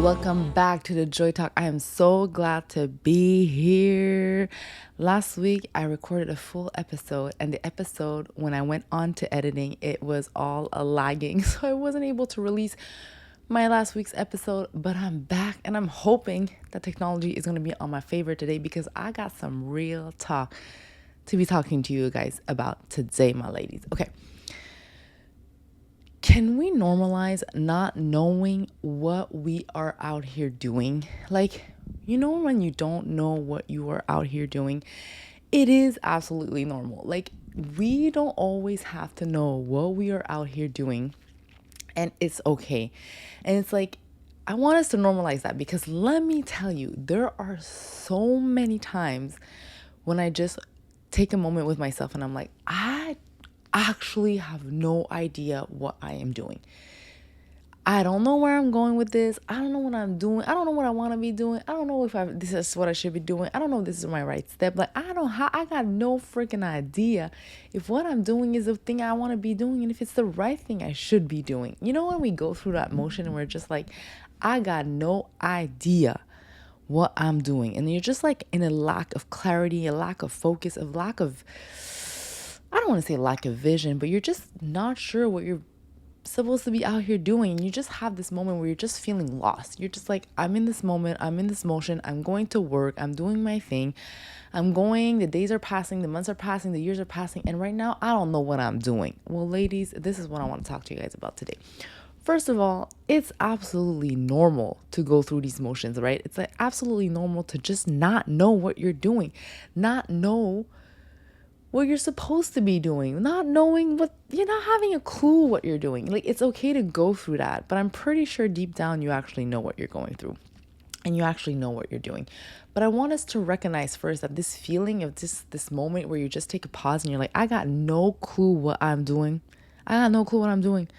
Welcome back to the Joy Talk. I am so glad to be here. Last week, I recorded a full episode, and the episode, when I went on to editing, it was all a lagging. So I wasn't able to release my last week's episode, but I'm back, and I'm hoping that technology is going to be on my favor today because I got some real talk to be talking to you guys about today, my ladies. Okay. Can we normalize not knowing what we are out here doing? Like, when you don't know what you are out here doing, it is absolutely normal. Like, we don't always have to know what we are out here doing, and it's okay. And it's like, I want us to normalize that because let me tell you, there are so many times when I just take a moment with myself and I'm like, I actually have no idea what I am doing. I don't know where I'm going with this. I don't know what I'm doing. I don't know what I want to be doing. I don't know if this is what I should be doing. I don't know if this is my right step. Like, I got no freaking idea if what I'm doing is the thing I want to be doing and if it's the right thing I should be doing. When we go through that motion and we're just like, I got no idea what I'm doing. And you're just like in a lack of clarity, a lack of focus, a lack of, I don't want to say lack of vision, but you're just not sure what you're supposed to be out here doing. And you just have this moment where you're just feeling lost. You're just like, I'm in this moment, I'm in this motion, I'm going to work, I'm doing my thing, the days are passing, the months are passing, the years are passing, and right now I don't know what I'm doing. Well, ladies, this is what I want to talk to you guys about today. First of all, it's absolutely normal to go through these motions, right? It's like absolutely normal to just not know what you're doing, not know what you're supposed to be doing, not knowing what, you're not having a clue what you're doing. Like, it's okay to go through that, but I'm pretty sure deep down you actually know what you're going through and you actually know what you're doing. But I want us to recognize first that this feeling of this moment where you just take a pause and you're like, I got no clue what I'm doing. I got no clue what I'm doing.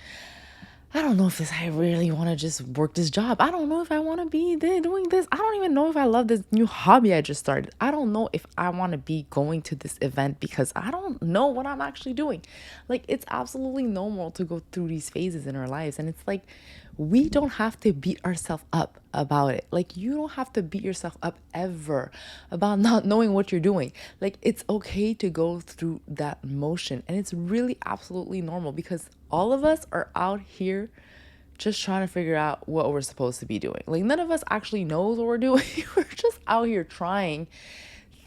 I don't know if I really want to just work this job. I don't know if I want to be doing this. I don't even know if I love this new hobby I just started. I don't know if I want to be going to this event because I don't know what I'm actually doing. Like, it's absolutely normal to go through these phases in our lives. And it's like, we don't have to beat ourselves up about it. Like, you don't have to beat yourself up ever about not knowing what you're doing. Like, it's okay to go through that motion. And it's really absolutely normal because all of us are out here just trying to figure out what we're supposed to be doing. Like, none of us actually knows what we're doing. We're just out here trying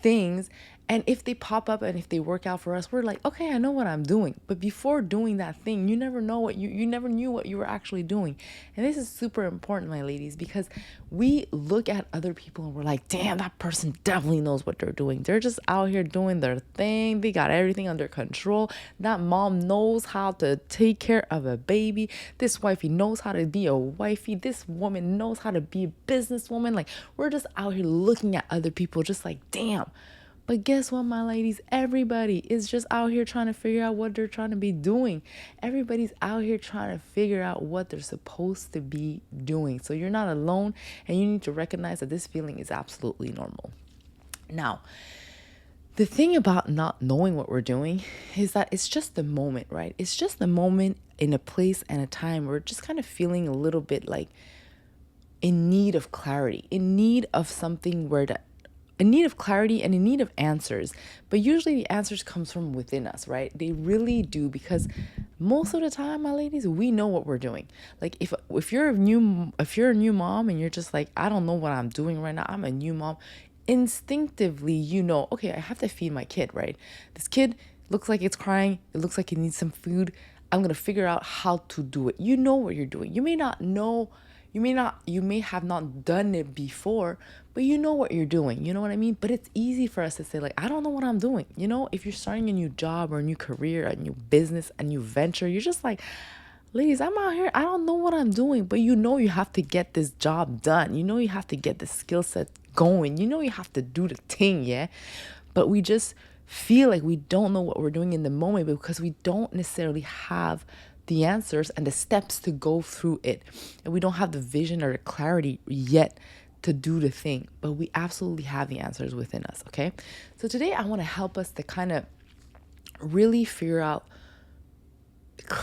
things. And if they pop up and if they work out for us, we're like, okay, I know what I'm doing. But before doing that thing, you never know what you never knew what you were actually doing. And this is super important, my ladies, because we look at other people and we're like, damn, that person definitely knows what they're doing. They're just out here doing their thing. They got everything under control. That mom knows how to take care of a baby. This wifey knows how to be a wifey. This woman knows how to be a businesswoman. Like, we're just out here looking at other people just like, damn. But guess what, my ladies? Everybody is just out here trying to figure out what they're trying to be doing. Everybody's out here trying to figure out what they're supposed to be doing. So you're not alone, and you need to recognize that this feeling is absolutely normal. Now, the thing about not knowing what we're doing is that it's just the moment, right? It's just the moment in a place and a time where we're just kind of feeling a little bit like in need of clarity, in need of something in need of clarity and in need of answers. But usually the answers comes from within us, right? They really do, because most of the time, my ladies, we know what we're doing. Like, if you're a new mom and you're just like, I don't know what I'm doing right now, I'm a new mom, instinctively okay, I have to feed my kid, right? This kid looks like it's crying, it looks like it needs some food. I'm going to figure out how to do it. You know what you're doing. You may have not done it before, but you know what you're doing. You know what I mean? But it's easy for us to say, like, I don't know what I'm doing. If you're starting a new job or a new career, a new business, a new venture, you're just like, ladies, I'm out here, I don't know what I'm doing, but you have to get this job done. You have to get the skill set going. You have to do the thing, yeah? But we just feel like we don't know what we're doing in the moment because we don't necessarily have the answers and the steps to go through it. And we don't have the vision or the clarity yet to do the thing, but we absolutely have the answers within us, okay? So today I want to help us to kind of really figure out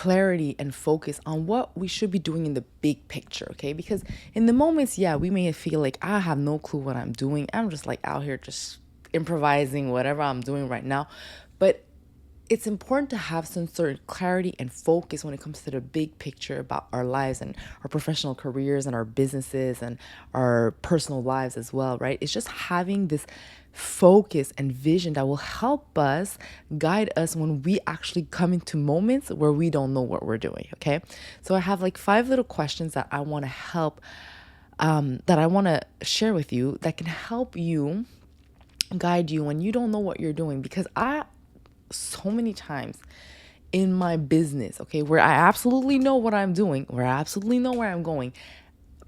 clarity and focus on what we should be doing in the big picture, okay? Because in the moments, yeah, we may feel like I have no clue what I'm doing. I'm just like out here just improvising whatever I'm doing right now. But it's important to have some sort of clarity and focus when it comes to the big picture about our lives and our professional careers and our businesses and our personal lives as well, right? It's just having this focus and vision that will help us guide us when we actually come into moments where we don't know what we're doing, okay? So I have like 5 little questions that I want to that I want to share with you that can help you guide you when you don't know what you're doing. Because so many times in my business, okay, where I absolutely know what I'm doing, where I absolutely know where I'm going,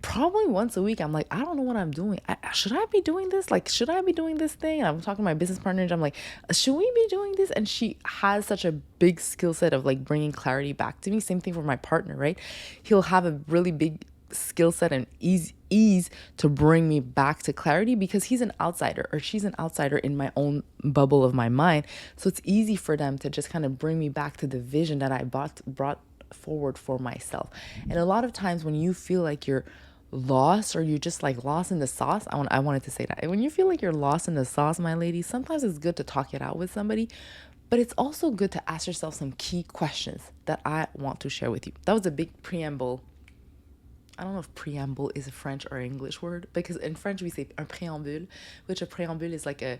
probably once a week, I'm like, I don't know what I'm doing. Should I be doing this? Like, should I be doing this thing? And I'm talking to my business partner and I'm like, should we be doing this? And she has such a big skill set of like bringing clarity back to me. Same thing for my partner, right? He'll have a really big skill set and ease to bring me back to clarity because he's an outsider or she's an outsider in my own bubble of my mind. So it's easy for them to just kind of bring me back to the vision that I brought forward for myself. And a lot of times when you feel like you're lost or you're just like lost in the sauce, I wanted to say that. And when you feel like you're lost in the sauce, my lady, sometimes it's good to talk it out with somebody, but it's also good to ask yourself some key questions that I want to share with you. That was a big preamble. I don't know if preamble is a French or English word, because in French we say un préambule, which a préambule is like I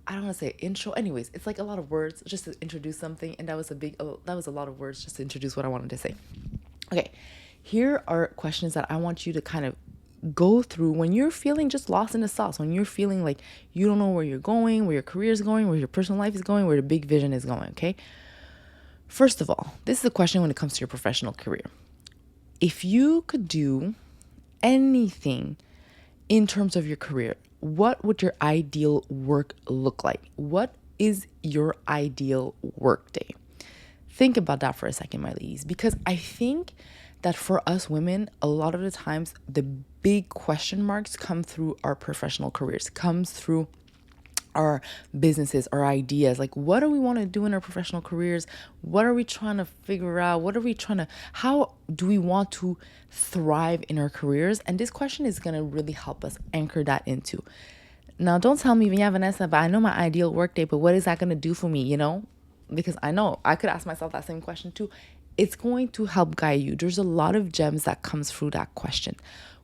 don't want to say intro. Anyways, it's like a lot of words just to introduce something. And that was a lot of words just to introduce what I wanted to say. Okay, here are questions that I want you to kind of go through when you're feeling just lost in the sauce, when you're feeling like you don't know where you're going, where your career is going, where your personal life is going, where the big vision is going, okay? First of all, this is a question when it comes to your professional career. If you could do anything in terms of your career, what would your ideal work look like? What is your ideal work day? Think about that for a second, my ladies, because I think that for us women, a lot of the times the big question marks come through our professional careers, comes through our businesses, our ideas. Like, what do we want to do in our professional careers? What are we trying to figure out? How do we want to thrive in our careers? And this question is going to really help us anchor that into. Now, don't tell me, yeah, Vanessa, but I know my ideal workday, but what is that going to do for me, Because I know I could ask myself that same question too. It's going to help guide you. There's a lot of gems that comes through that question.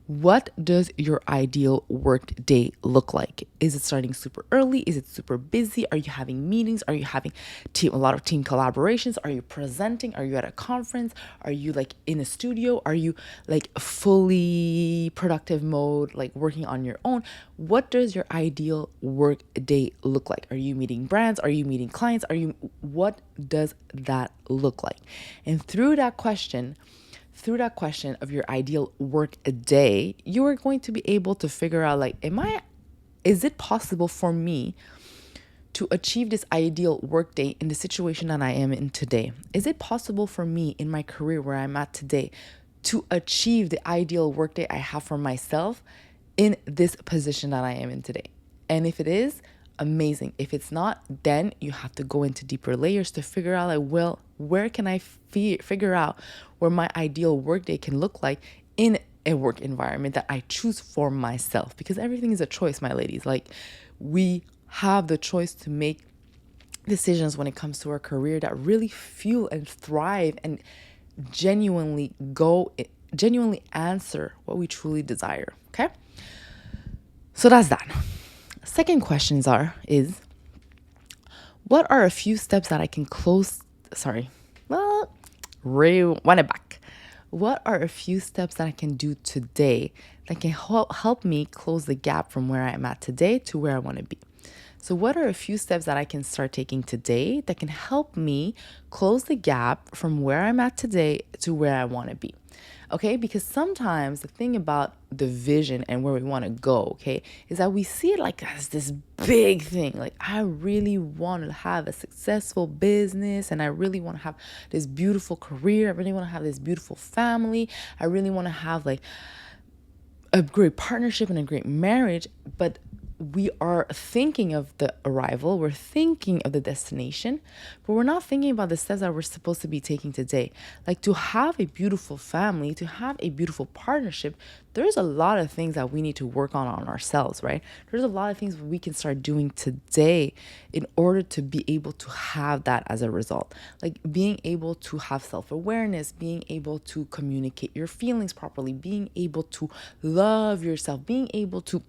What does your ideal work day look like? Is it starting super early? Is it super busy? Are you having meetings? Are you having a lot of team collaborations? Are you presenting? Are you at a conference? Are you like in a studio? Are you like fully productive mode, like working on your own? What does your ideal work day look like? Are you meeting brands? Are you meeting clients? What does that look like? And through that question of your ideal work day, you are going to be able to figure out like, is it possible for me to achieve this ideal work day in the situation that I am in today? Is it possible for me in my career where I'm at today to achieve the ideal work day I have for myself in this position that I am in today? And if it is, amazing. If it's not, then you have to go into deeper layers to figure out like, well, where can I figure out where my ideal workday can look like in a work environment that I choose for myself? Because everything is a choice, my ladies. Like, we have the choice to make decisions when it comes to our career that really fuel and thrive and genuinely answer what we truly desire. Okay? So that's that. Second questions is what are a few steps that I can rewind it back. What are a few steps that I can do today that can help me close the gap from where I'm at today to where I want to be? So what are a few steps that I can start taking today that can help me close the gap from where I'm at today to where I want to be? Okay, because sometimes the thing about the vision and where we want to go, okay, is that we see it like as this big thing. Like, I really want to have a successful business and I really want to have this beautiful career. I really want to have this beautiful family. I really want to have like a great partnership and a great marriage. But we are thinking of the arrival, we're thinking of the destination, but we're not thinking about the steps that we're supposed to be taking today. Like to have a beautiful family, to have a beautiful partnership, there's a lot of things that we need to work on ourselves, right? There's a lot of things we can start doing today in order to be able to have that as a result. Like being able to have self-awareness, being able to communicate your feelings properly, being able to love yourself, being able to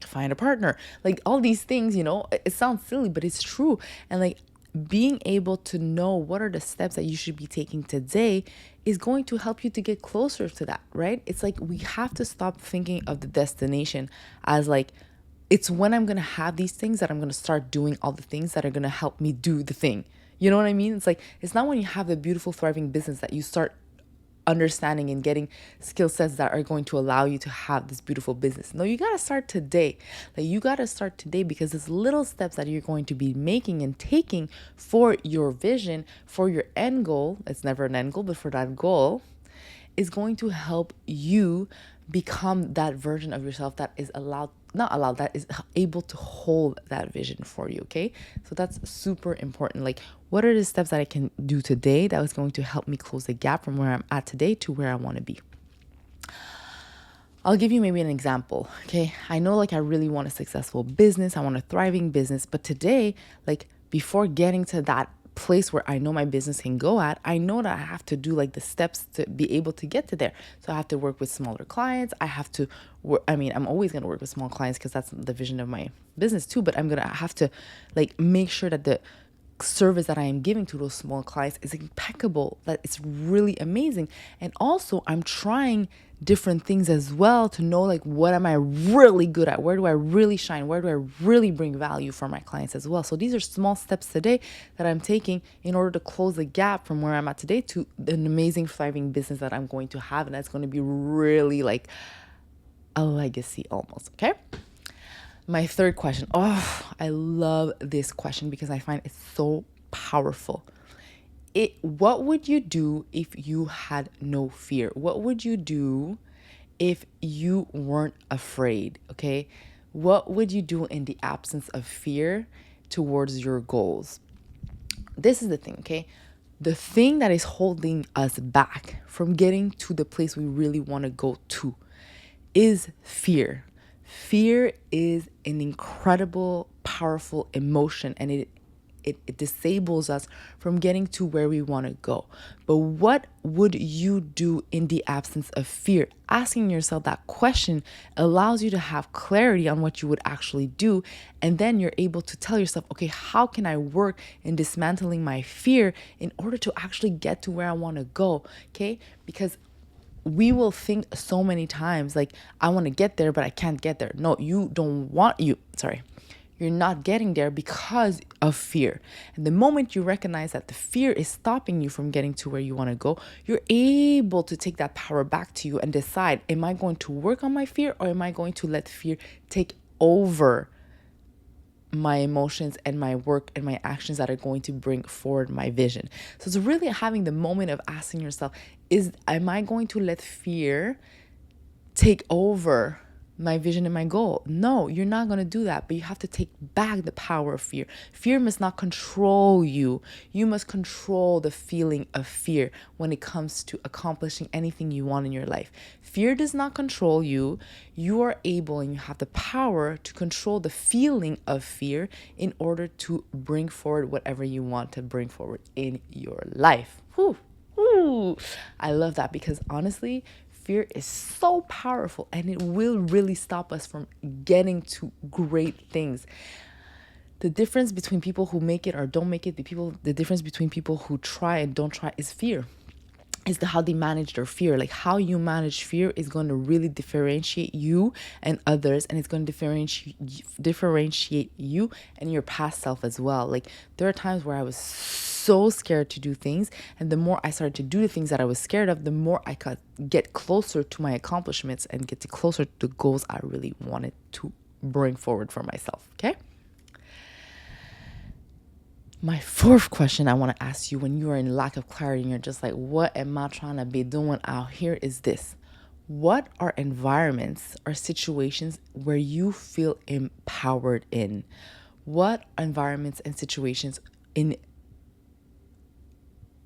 find a partner, like all these things, it sounds silly, but it's true. And like being able to know what are the steps that you should be taking today is going to help you to get closer to that, right? It's like we have to stop thinking of the destination as like, it's when I'm going to have these things that I'm going to start doing all the things that are going to help me do the thing. You know what I mean? It's like, it's not when you have the beautiful, thriving business that you start understanding and getting skill sets that are going to allow you to have this beautiful business. No, you got to start today. Like you got to start today, because there's little steps that you're going to be making and taking for your vision, for your end goal. It's never an end goal, but for that goal is going to help you become that version of yourself that is that is able to hold that vision for you. Okay. So that's super important. Like, what are the steps that I can do today that is going to help me close the gap from where I'm at today to where I want to be? I'll give you maybe an example. Okay. I know like I really want a successful business. I want a thriving business. But today, like before getting to that place where I know my business can go at, I know that I have to do like the steps to be able to get to there. So I have to work with smaller clients. I have to work. I mean, I'm always going to work with small clients because that's the vision of my business too. But I'm going to have to like make sure that the service that I am giving to those small clients is impeccable, that it's really amazing. And also I'm trying different things as well to know like what am I really good at, where do I really shine, where do I really bring value for my clients as well. So these are small steps today that I'm taking in order to close the gap from where I'm at today to an amazing thriving business that I'm going to have, and that's going to be really like a legacy almost. Okay. My third question. Oh, I love this question because I find it so powerful. What would you do if you had no fear? What would you do if you weren't afraid? Okay. What would you do in the absence of fear towards your goals? This is the thing, okay? The thing that is holding us back from getting to the place we really want to go to is fear. Fear is an incredible, powerful emotion, and it disables us from getting to where we want to go. But what would you do in the absence of fear? Asking yourself that question allows you to have clarity on what you would actually do. And then you're able to tell yourself, okay, how can I work in dismantling my fear in order to actually get to where I want to go? Okay, because we will think so many times like, I want to get there, but I can't get there. No, you're not getting there because of fear. And the moment you recognize that the fear is stopping you from getting to where you want to go, you're able to take that power back to you and decide, am I going to work on my fear, or am I going to let fear take over my emotions and my work and my actions that are going to bring forward my vision? So it's really having the moment of asking yourself, am I going to let fear take over my vision and my goal? No, you're not going to do that, but you have to take back the power of fear. Fear must not control you. You must control the feeling of fear when it comes to accomplishing anything you want in your life. Fear does not control you. You are able and you have the power to control the feeling of fear in order to bring forward whatever you want to bring forward in your life. Whew. Ooh, I love that, because honestly, fear is so powerful and it will really stop us from getting to great things. The difference between people who make it or don't make it, the difference between people who try and don't try is fear. Is how they manage their fear. Like how you manage fear is going to really differentiate you and others, and it's going to differentiate you and your past self as well. Like there are times where I was so scared to do things, and the more I started to do the things that I was scared of, the more I could get closer to my accomplishments and get closer to the goals I really wanted to bring forward for myself. Okay. My fourth question I want to ask you when you are in lack of clarity and you're just like, what am I trying to be doing out here, is this: What are environments or situations where you feel empowered in? What environments and situations in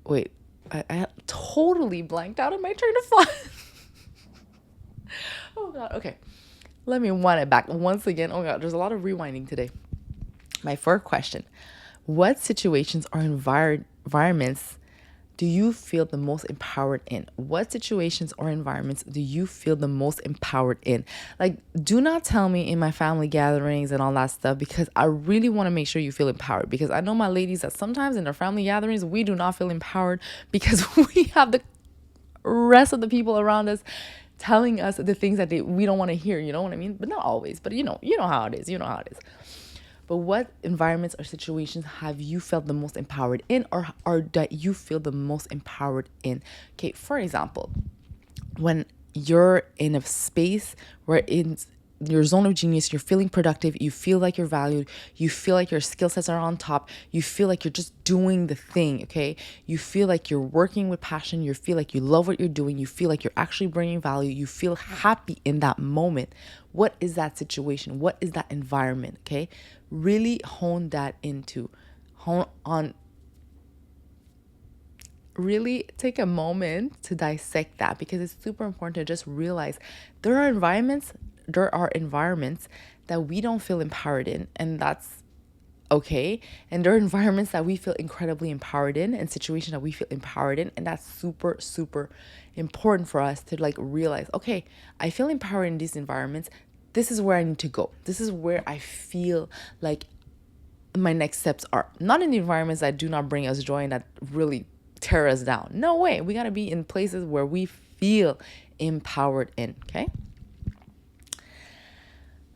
wait, I totally blanked out of my train of thought. Oh God. Okay. Let me wind it back once again. Oh God, there's a lot of rewinding today. My first question: what situations or environments do you feel the most empowered in? What situations or environments do you feel the most empowered in? Like, do not tell me in my family gatherings and all that stuff, because I really want to make sure you feel empowered. Because I know my ladies that sometimes in their family gatherings, we do not feel empowered because we have the rest of the people around us telling us the things that we don't want to hear. You know what I mean? But not always. But you know how it is. You know how it is. But what environments or situations have you felt the most empowered in, or that you feel the most empowered in? Okay, for example, when you're in a space where in your zone of genius, you're feeling productive, you feel like you're valued, you feel like your skill sets are on top, you feel like you're just doing the thing, okay? You feel like you're working with passion, you feel like you love what you're doing, you feel like you're actually bringing value, you feel happy in that moment. What is that situation? What is that environment, okay? Really hone that into, hone on, really take a moment to dissect that, because it's super important to just realize there are environments that we don't feel empowered in, and that's okay. And there are environments that we feel incredibly empowered in, and situations that we feel empowered in, and that's super super important for us to like realize, okay, I feel empowered in these environments. This is where I need to go. This is where I feel like my next steps are. Not in the environments that do not bring us joy and that really tear us down. No way. We got to be in places where we feel empowered in, okay?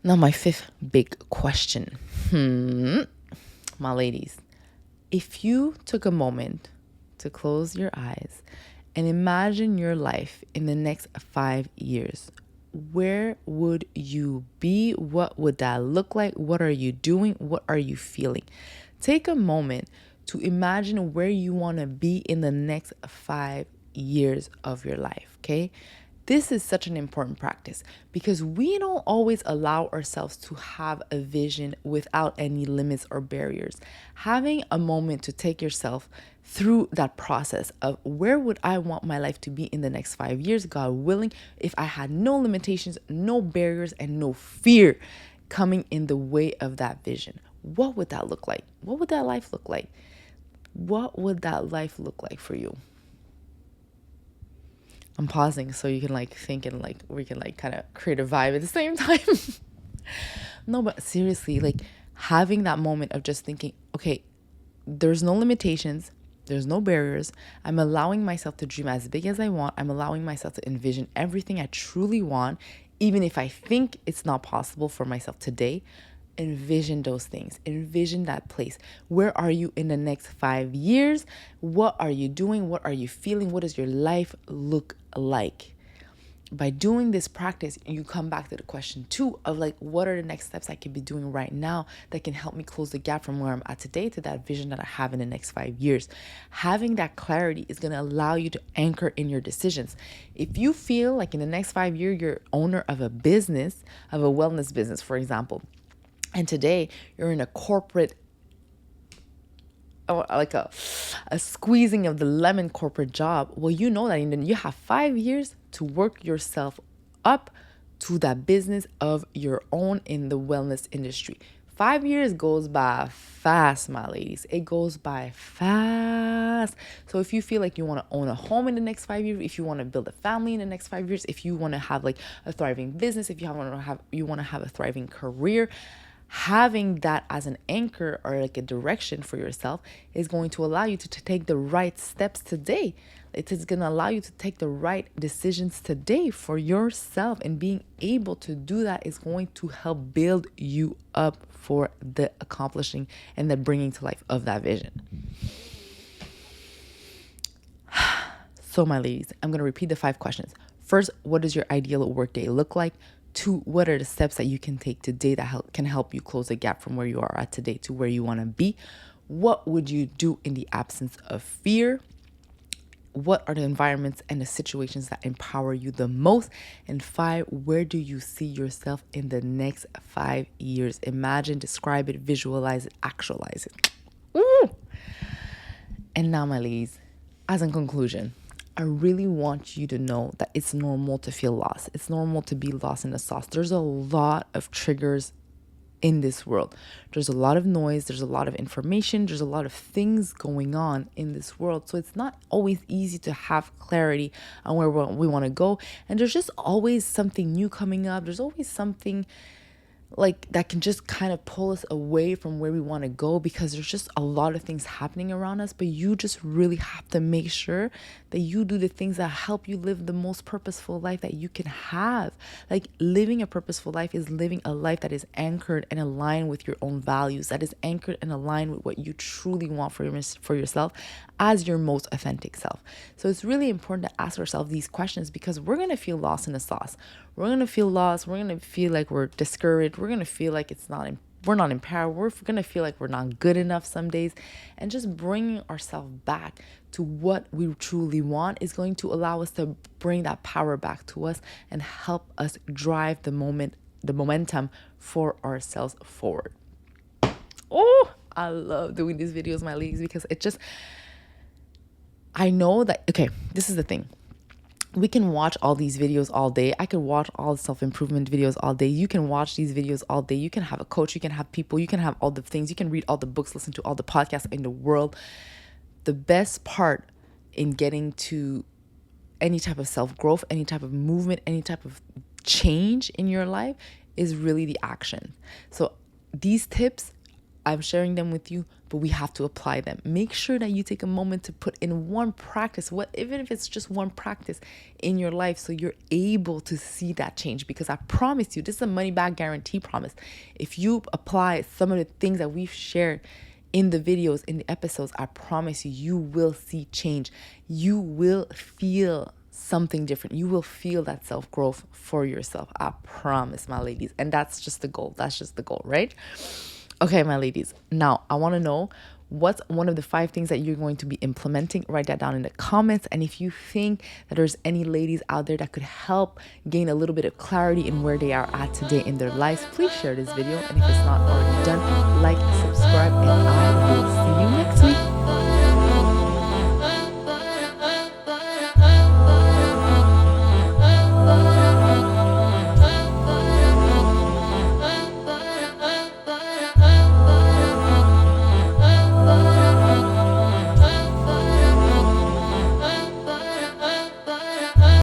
Now, my fifth big question. My ladies, if you took a moment to close your eyes and imagine your life in the next 5 years, where would you be? What would that look like? What are you doing? What are you feeling? Take a moment to imagine where you want to be in the next 5 years of your life, okay? This is such an important practice because we don't always allow ourselves to have a vision without any limits or barriers. Having a moment to take yourself through that process of where would I want my life to be in the next 5 years, God willing, if I had no limitations, no barriers, and no fear coming in the way of that vision. What would that look like? What would that life look like? What would that life look like for you? I'm pausing so you can like think and like we can like kind of create a vibe at the same time. No, but seriously, like having that moment of just thinking, okay, there's no limitations, there's no barriers. I'm allowing myself to dream as big as I want. I'm allowing myself to envision everything I truly want, even if I think it's not possible for myself today. Envision those things. Envision that place. Where are you in the next 5 years? What are you doing? What are you feeling? What does your life look like? By doing this practice, you come back to the question too of like, what are the next steps I could be doing right now that can help me close the gap from where I'm at today to that vision that I have in the next 5 years. Having that clarity is going to allow you to anchor in your decisions. If you feel like in the next 5 years, you're owner of a business, of a wellness business, for example, and today you're in a corporate, like a squeezing of the lemon corporate job, well, you know that you have 5 years to work yourself up to that business of your own in the wellness industry. 5 years goes by fast, my ladies. It goes by fast. So if you feel like you want to own a home in the next 5 years, if you want to build a family in the next 5 years, if you want to have like a thriving business, if you want to have a thriving career, having that as an anchor or like a direction for yourself is going to allow you to take the right steps today. It is going to allow you to take the right decisions today for yourself, and being able to do that is going to help build you up for the accomplishing and the bringing to life of that vision. So my ladies, I'm going to repeat the 5 questions. First, what does your ideal workday look like? 2, what are the steps that you can take today that can help you close the gap from where you are at today to where you want to be? What would you do in the absence of fear? what are the environments and the situations that empower you the most? And 5, where do you see yourself in the next 5 years? Imagine, describe it, visualize it, actualize it. Ooh. And now, my ladies, as in conclusion, I really want you to know that it's normal to feel lost. It's normal to be lost in the sauce. There's a lot of triggers in this world. There's a lot of noise, there's a lot of information, there's a lot of things going on in this world. So it's not always easy to have clarity on where we want to go. And there's just always something new coming up. There's always something like that can just kind of pull us away from where we want to go, because there's just a lot of things happening around us. But you just really have to make sure that you do the things that help you live the most purposeful life that you can have. Like, living a purposeful life is living a life that is anchored and aligned with your own values, that is anchored and aligned with what you truly want for yourself as your most authentic self. So it's really important to ask ourselves these questions, because we're going to feel lost in the sauce. We're going to feel lost. We're going to feel like we're discouraged. We're going to feel like we're not empowered. We're going to feel like we're not good enough some days. And just bringing ourselves back to what we truly want is going to allow us to bring that power back to us and help us drive the momentum for ourselves forward. Oh, I love doing these videos, my ladies, because I know that, okay, this is the thing. We can watch all these videos all day. I could watch all the self-improvement videos all day. You can watch these videos all day. You can have a coach. You can have people. You can have all the things. You can read all the books, listen to all the podcasts in the world. The best part in getting to any type of self-growth, any type of movement, any type of change in your life is really the action. So these tips, I'm sharing them with you, but we have to apply them. Make sure that you take a moment to put in one practice, even if it's just one practice in your life, so you're able to see that change. Because I promise you, this is a money back guarantee promise. If you apply some of the things that we've shared in the videos, in the episodes, I promise you, you will see change. You will feel something different. You will feel that self-growth for yourself. I promise, my ladies. And that's just the goal. That's just the goal, right? Okay, my ladies, now I want to know what's one of the 5 things that you're going to be implementing. Write that down in the comments. And if you think that there's any ladies out there that could help gain a little bit of clarity in where they are at today in their lives, please share this video. And if it's not already done, like, subscribe, and I will see you next week.